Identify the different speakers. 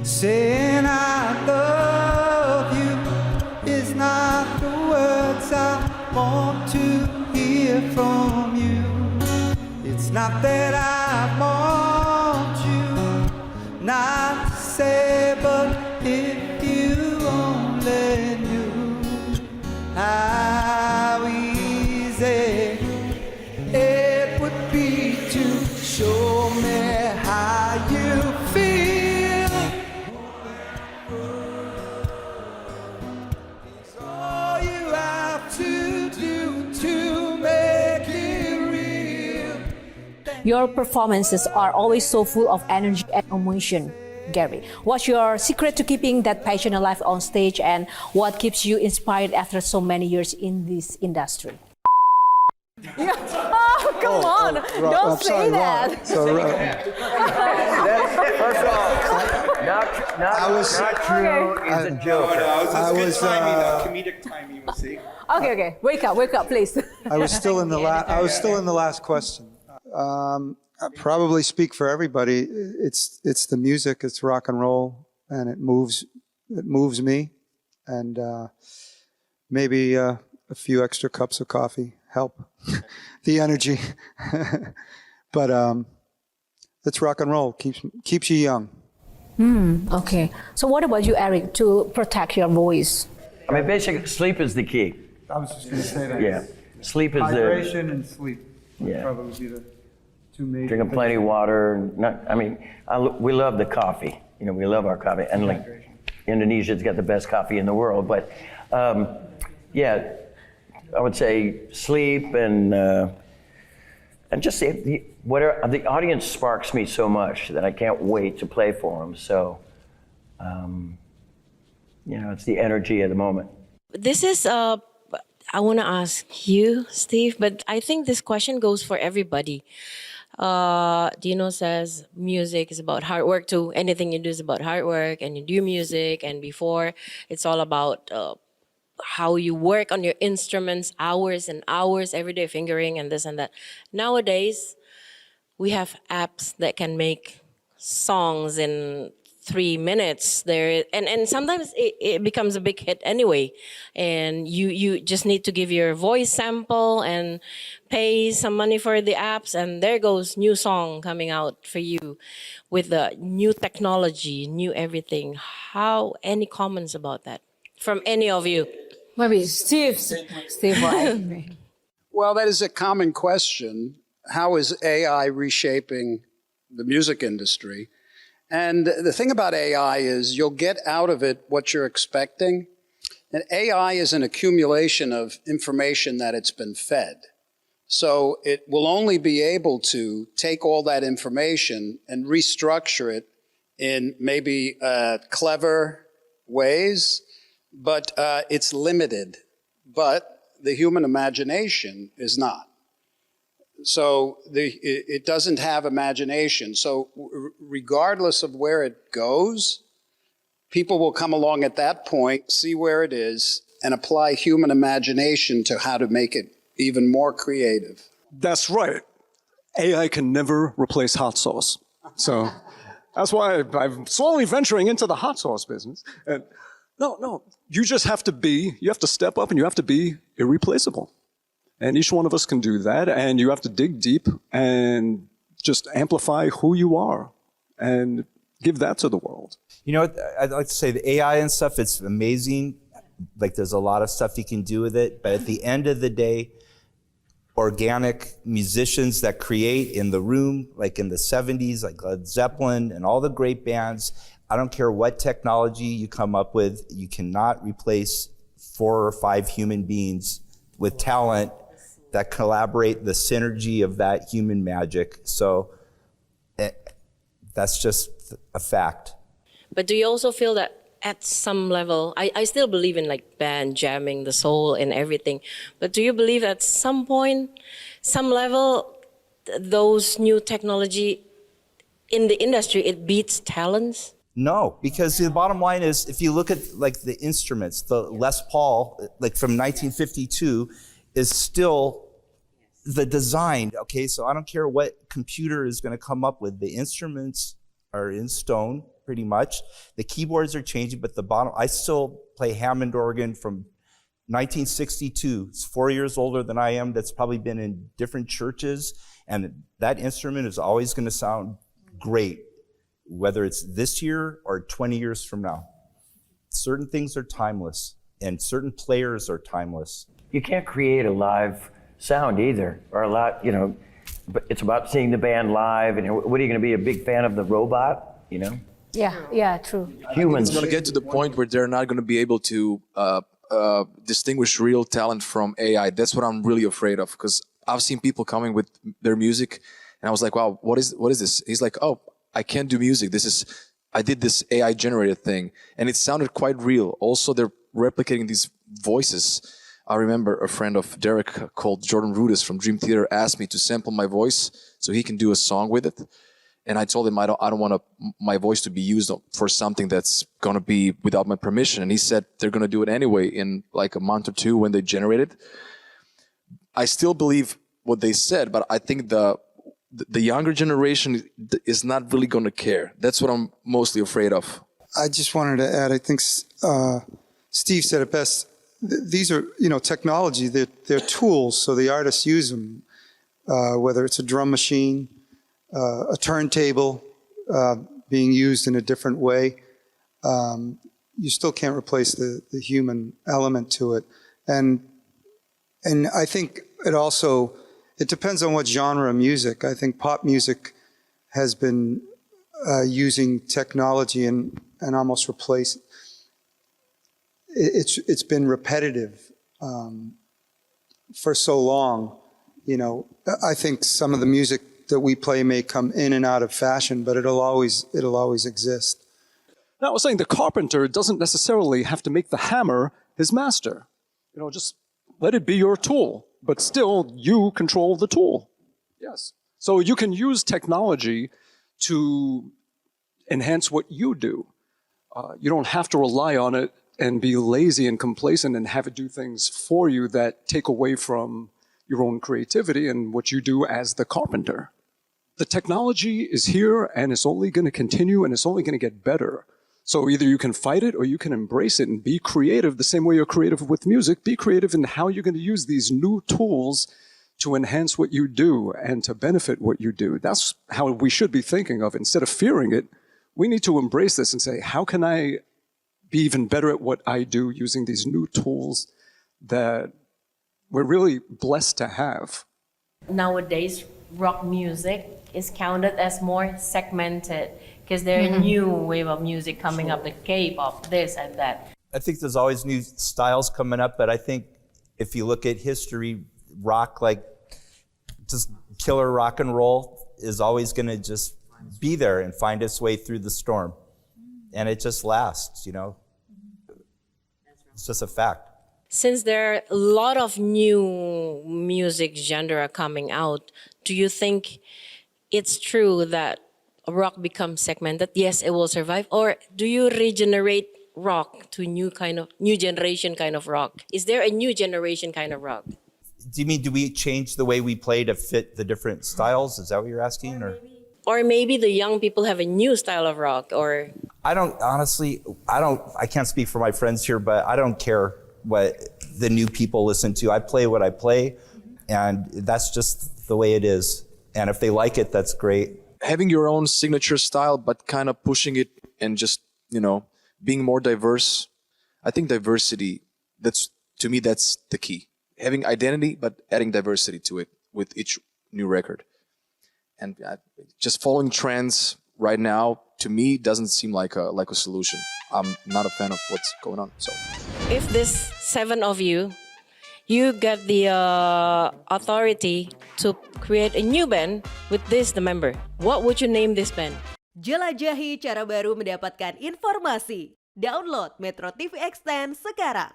Speaker 1: Saying I love you is not the words I want to hear from you. It's not that I want you not to say, but if you only knew how easy it would be to show me how you feel. It's all you have to do to make it real.
Speaker 2: Your performances are always so full of energy and emotion, Gary. What's your secret to keeping that passion alive on stage, and what keeps you inspired after so many years in this industry? Oh, come on. Don't say that.
Speaker 3: First off, not true is a joke.
Speaker 4: I was comedic timing, Musik.
Speaker 2: Okay. Wake up, please.
Speaker 1: I was still in the last question. I probably speak for everybody. It's the music. It's rock and roll, and it moves me, and maybe a few extra cups of coffee help the energy. But it's rock and roll. Keeps you young.
Speaker 2: Okay. So what about you, Eric, to protect your voice?
Speaker 3: I mean, basically, sleep is the key.
Speaker 4: I was just going to say that.
Speaker 3: Yeah, sleep is
Speaker 4: Hydration and sleep.
Speaker 3: Yeah.
Speaker 4: Probably would be the two major.
Speaker 3: Drinking plenty of water. We love the coffee. You know, we love our coffee, and like Indonesia's got the best coffee in the world. But yeah, I would say sleep and just the audience sparks me so much that I can't wait to play for them. So, it's the energy of the moment.
Speaker 5: This is, I want to ask you, Steve, but I think this question goes for everybody. Dino says music is about hard work too. Anything you do is about hard work, and you do music, and before it's all about how you work on your instruments, hours and hours every day, fingering and this and that. Nowadays, we have apps that can make songs in 3 minutes there, and sometimes it becomes a big hit anyway, and you just need to give your voice sample and pay some money for the apps, and there goes new song coming out for you with the new technology, new everything. Any comments about that from any of you?
Speaker 2: Maybe Steve Vai.
Speaker 6: Well, that is a common question. How is AI reshaping the music industry? And the thing about AI is you'll get out of it what you're expecting. And AI is an accumulation of information that it's been fed. So it will only be able to take all that information and restructure it in maybe clever ways, but it's limited. But the human imagination is not. So it doesn't have imagination. So regardless of where it goes, people will come along at that point, see where it is, and apply human imagination to how to make it even more creative.
Speaker 7: That's right. AI can never replace hot sauce. So that's why I'm slowly venturing into the hot sauce business. And no, you have to step up and you have to be irreplaceable. And each one of us can do that, and you have to dig deep and just amplify who you are and give that to the world.
Speaker 8: You know, I'd like to say the AI and stuff, it's amazing. Like there's a lot of stuff you can do with it, but at the end of the day, organic musicians that create in the room, like in the 70s, like Led Zeppelin and all the great bands, I don't care what technology you come up with, you cannot replace 4 or 5 human beings with talent that collaborate, the synergy of that human magic. So that's just a fact.
Speaker 5: But do you also feel that at some level, I still believe in like band jamming, the soul and everything, but do you believe at some point, some level, those new technology in the industry, it beats talents?
Speaker 8: No, because the bottom line is, if you look at like the instruments, the Les Paul, like from 1952, is still the design. Okay, so I don't care what computer is going to come up with. The instruments are in stone. pretty much. The keyboards are changing, but I still play Hammond organ from 1962. It's 4 years older than I am. That's probably been in different churches. And that instrument is always going to sound great, whether it's this year or 20 years from now. Certain things are timeless, and certain players are timeless.
Speaker 3: You can't create a live sound either, or a lot, but it's about seeing the band live. And what are you going to be, a big fan of the robot,
Speaker 2: Yeah, true.
Speaker 3: Humans.
Speaker 9: It's going to get to the point where they're not going to be able to distinguish real talent from AI. That's what I'm really afraid of, because I've seen people coming with their music, and I was like, wow, what is this? He's like, oh, I can't do music. I did this AI generated thing, and it sounded quite real. Also, they're replicating these voices. I remember a friend of Derek called Jordan Rudess from Dream Theater asked me to sample my voice so he can do a song with it. And I told him I don't want my voice to be used for something that's going to be without my permission. And he said they're going to do it anyway in like a month or two when they generate it. I still believe what they said, but I think the younger generation is not really going to care. That's what I'm mostly afraid of.
Speaker 1: I just wanted to add, I think Steve said it best. These are, technology, they're tools, so the artists use them, whether it's a drum machine, a turntable being used in a different way. You still can't replace the human element to it. And I think it depends on what genre of music. I think pop music has been using technology and almost replaced. It's been repetitive for so long. I think some of the music that we play may come in and out of fashion, but it'll always exist.
Speaker 7: Now, I was saying the carpenter doesn't necessarily have to make the hammer his master. Just let it be your tool, but still you control the tool. Yes. So you can use technology to enhance what you do. You don't have to rely on it and be lazy and complacent and have it do things for you that take away from your own creativity and what you do as the carpenter. The technology is here, and it's only going to continue, and it's only going to get better. So either you can fight it or you can embrace it and be creative the same way you're creative with music. Be creative in how you're going to use these new tools to enhance what you do and to benefit what you do. That's how we should be thinking of. Instead of fearing it, we need to embrace this and say, how can I be even better at what I do using these new tools that we're really blessed to have?
Speaker 5: Nowadays, rock music is counted as more segmented because there are new wave of music coming up, the K-pop, this and that.
Speaker 8: I think there's always new styles coming up, but I think if you look at history, rock, like just killer rock and roll is always going to just be there and find its way through the storm. And it just lasts, It's just a fact.
Speaker 5: Since there are a lot of new music genre coming out, do you think it's true that rock becomes segmented? Yes, it will survive. Or do you regenerate rock to new generation kind of rock? Is there a new generation kind of rock?
Speaker 8: Do you mean, do we change the way we play to fit the different styles? Is that what you're asking?
Speaker 5: Or maybe the young people have a new style of rock, or...
Speaker 8: I can't speak for my friends here, but I don't care what the new people listen to. I play what I play, and that's just the way it is. And if they like it, that's great.
Speaker 9: Having your own signature style, but kind of pushing it and just, being more diverse. I think diversity, to me, that's the key. Having identity, but adding diversity to it with each new record. And just following trends right now, to me, doesn't seem like a solution. I'm not a fan of what's going on. So,
Speaker 5: if this 7 of you get the authority to create a new band with the member, what would you name this band?
Speaker 10: Jelajahi cara baru mendapatkan informasi. Download Metro TV Extend sekarang.